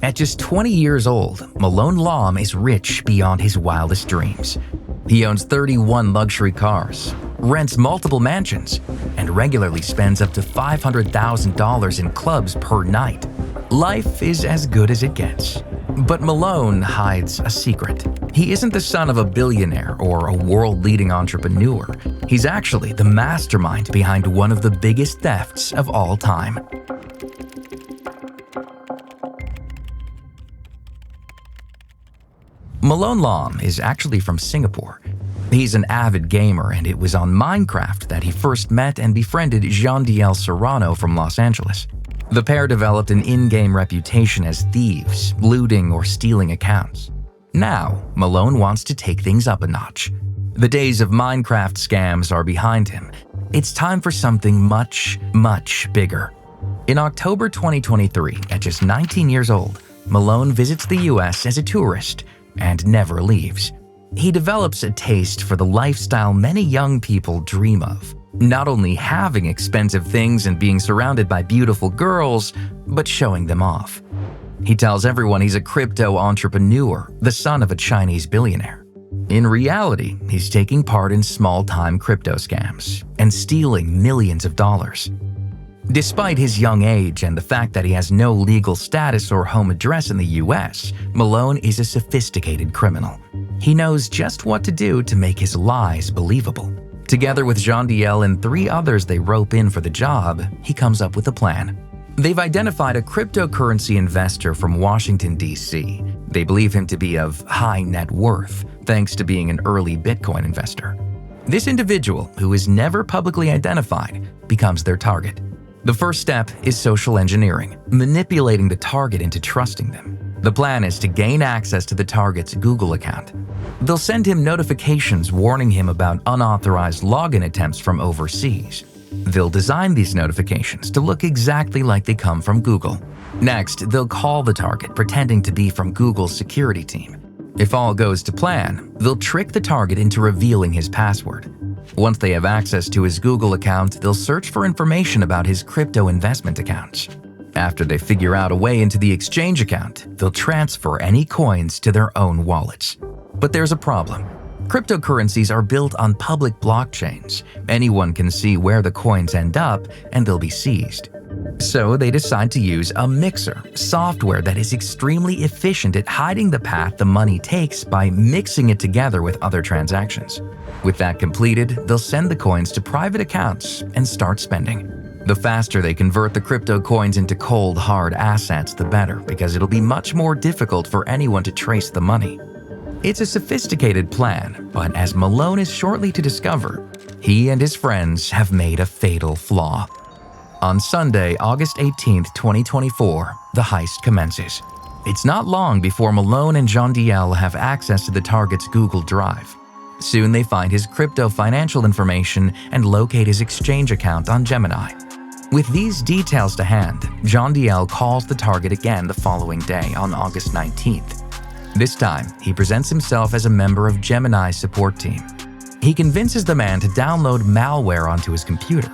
At just 20 years old, Malone Lom is rich beyond his wildest dreams. He owns 31 luxury cars, rents multiple mansions, and regularly spends up to $500,000 in clubs per night. Life is as good as it gets. But Malone hides a secret. He isn't the son of a billionaire or a world-leading entrepreneur. He's actually the mastermind behind one of the biggest thefts of all time. Malone Lom is actually from Singapore. He's an avid gamer, and it was on Minecraft that he first met and befriended Jean-Diel Serrano from Los Angeles. The pair developed an in-game reputation as thieves, looting or stealing accounts. Now, Malone wants to take things up a notch. The days of Minecraft scams are behind him. It's time for something much, much bigger. In October 2023, at just 19 years old, Malone visits the US as a tourist and never leaves. He develops a taste for the lifestyle many young people dream of. Not only having expensive things and being surrounded by beautiful girls, but showing them off. He tells everyone he's a crypto entrepreneur, the son of a Chinese billionaire. In reality, he's taking part in small-time crypto scams and stealing millions of dollars. Despite his young age and the fact that he has no legal status or home address in the US, Malone is a sophisticated criminal. He knows just what to do to make his lies believable. Together with Jean-Diel and 3 others they rope in for the job, he comes up with a plan. They've identified a cryptocurrency investor from Washington, D.C. They believe him to be of high net worth, thanks to being an early Bitcoin investor. This individual, who is never publicly identified, becomes their target. The first step is social engineering, manipulating the target into trusting them. The plan is to gain access to the target's Google account. They'll send him notifications warning him about unauthorized login attempts from overseas. They'll design these notifications to look exactly like they come from Google. Next, they'll call the target pretending to be from Google's security team. If all goes to plan, they'll trick the target into revealing his password. Once they have access to his Google account, they'll search for information about his crypto investment accounts. After they figure out a way into the exchange account, they'll transfer any coins to their own wallets. But there's a problem. Cryptocurrencies are built on public blockchains. Anyone can see where the coins end up, and they'll be seized. So they decide to use a mixer, software that is extremely efficient at hiding the path the money takes by mixing it together with other transactions. With that completed, they'll send the coins to private accounts and start spending. The faster they convert the crypto coins into cold, hard assets, the better, because it'll be much more difficult for anyone to trace the money. It's a sophisticated plan, but as Malone is shortly to discover, he and his friends have made a fatal flaw. On Sunday, August 18, 2024, the heist commences. It's not long before Malone and Jean-Diel have access to the target's Google Drive. Soon they find his crypto financial information and locate his exchange account on Gemini. With these details to hand, Jean-Diel calls the target again the following day on August 19th. This time, he presents himself as a member of Gemini's support team. He convinces the man to download malware onto his computer.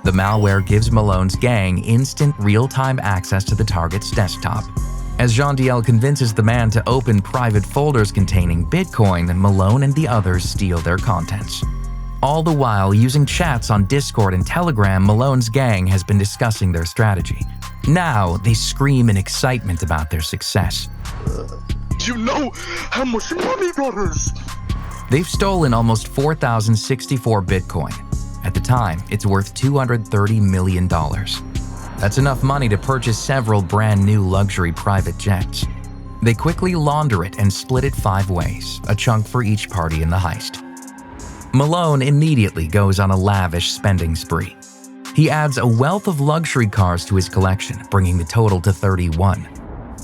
The malware gives Malone's gang instant real-time access to the target's desktop. As Jean-Diel convinces the man to open private folders containing Bitcoin, Malone and the others steal their contents. All the while, using chats on Discord and Telegram, Malone's gang has been discussing their strategy. Now, they scream in excitement about their success. You know how much money that is? They've stolen almost 4,064 Bitcoin. At the time, it's worth $230 million. That's enough money to purchase several brand new luxury private jets. They quickly launder it and split it 5 ways, a chunk for each party in the heist. Malone immediately goes on a lavish spending spree. He adds a wealth of luxury cars to his collection, bringing the total to 31.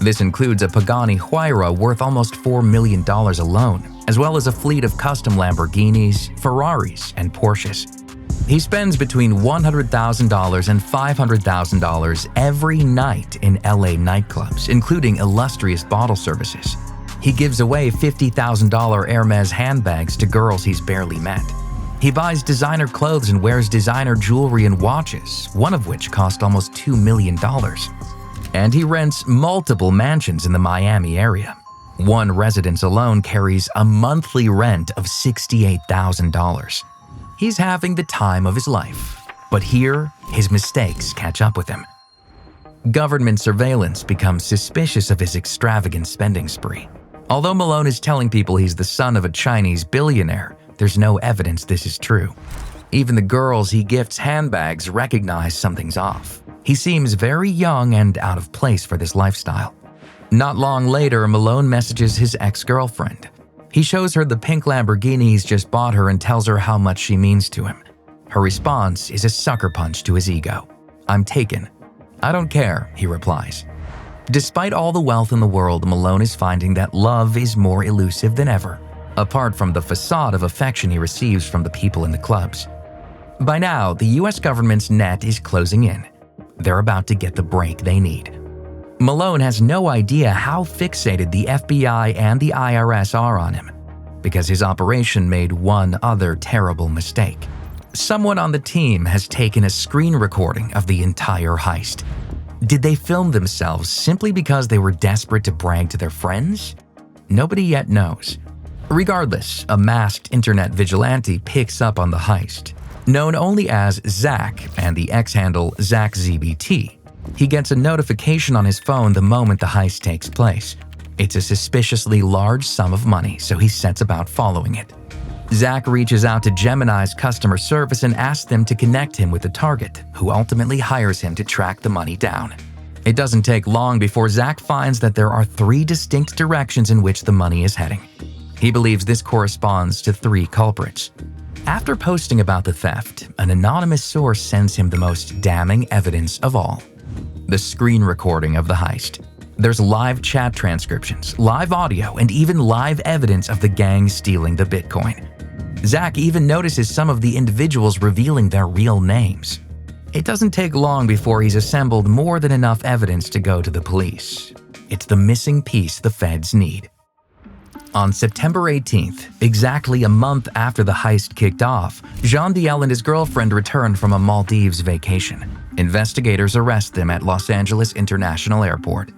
This includes a Pagani Huayra worth almost $4 million alone, as well as a fleet of custom Lamborghinis, Ferraris, and Porsches. He spends between $100,000 and $500,000 every night in LA nightclubs, including illustrious bottle services. He gives away $50,000 Hermes handbags to girls he's barely met. He buys designer clothes and wears designer jewelry and watches, one of which cost almost $2 million. And he rents multiple mansions in the Miami area. One residence alone carries a monthly rent of $68,000. He's having the time of his life, but here his mistakes catch up with him. Government surveillance becomes suspicious of his extravagant spending spree. Although Malone is telling people he's the son of a Chinese billionaire, there's no evidence this is true. Even the girls he gifts handbags recognize something's off. He seems very young and out of place for this lifestyle. Not long later, Malone messages his ex-girlfriend. He shows her the pink Lamborghini he's just bought her and tells her how much she means to him. Her response is a sucker punch to his ego. "I'm taken." "I don't care," he replies. Despite all the wealth in the world, Malone is finding that love is more elusive than ever, apart from the facade of affection he receives from the people in the clubs. By now, the US government's net is closing in. They're about to get the break they need. Malone has no idea how fixated the FBI and the IRS are on him, because his operation made one other terrible mistake. Someone on the team has taken a screen recording of the entire heist. Did they film themselves simply because they were desperate to brag to their friends? Nobody yet knows. Regardless, a masked internet vigilante picks up on the heist. Known only as Zach and the X-handle ZachZBT, he gets a notification on his phone the moment the heist takes place. It's a suspiciously large sum of money, so he sets about following it. Zach reaches out to Gemini's customer service and asks them to connect him with the target, who ultimately hires him to track the money down. It doesn't take long before Zach finds that there are 3 distinct directions in which the money is heading. He believes this corresponds to 3 culprits. After posting about the theft, an anonymous source sends him the most damning evidence of all: the screen recording of the heist. There's live chat transcriptions, live audio, and even live evidence of the gang stealing the Bitcoin. Zach even notices some of the individuals revealing their real names. It doesn't take long before he's assembled more than enough evidence to go to the police. It's the missing piece the feds need. On September 18th, exactly a month after the heist kicked off, Jean Diel and his girlfriend returned from a Maldives vacation. Investigators arrest them at Los Angeles International Airport.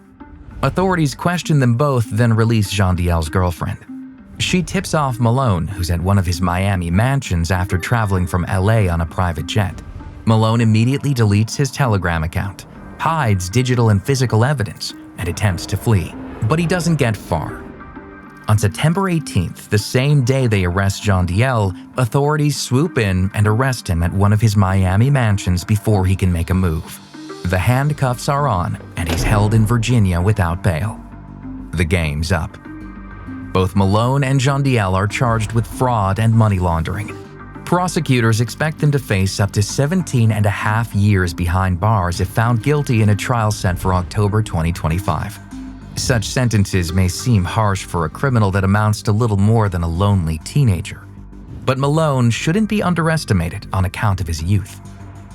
Authorities question them both, then release Jean Diel's girlfriend. She tips off Malone, who's at one of his Miami mansions after traveling from LA on a private jet. Malone immediately deletes his Telegram account, hides digital and physical evidence, and attempts to flee. But he doesn't get far. On September 18th, the same day they arrest Jean Diel, authorities swoop in and arrest him at one of his Miami mansions before he can make a move. The handcuffs are on, and he's held in Virginia without bail. The game's up. Both Malone and Jean Diel are charged with fraud and money laundering. Prosecutors expect them to face up to 17.5 years behind bars if found guilty in a trial set for October 2025. Such sentences may seem harsh for a criminal that amounts to little more than a lonely teenager. But Malone shouldn't be underestimated on account of his youth.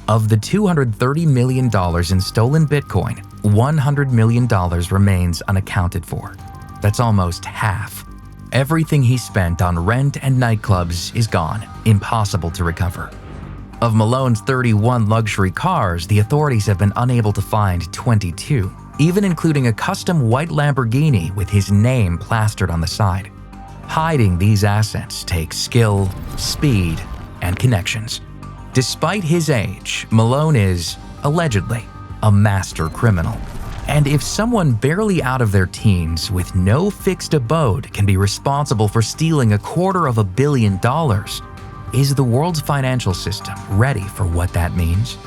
Of the $230 million in stolen Bitcoin, $100 million remains unaccounted for. That's almost half. Everything he spent on rent and nightclubs is gone, impossible to recover. Of Malone's 31 luxury cars, the authorities have been unable to find 22, even including a custom white Lamborghini with his name plastered on the side. Hiding these assets takes skill, speed, and connections. Despite his age, Malone is, allegedly, a master criminal. And if someone barely out of their teens with no fixed abode can be responsible for stealing $250 million, is the world's financial system ready for what that means?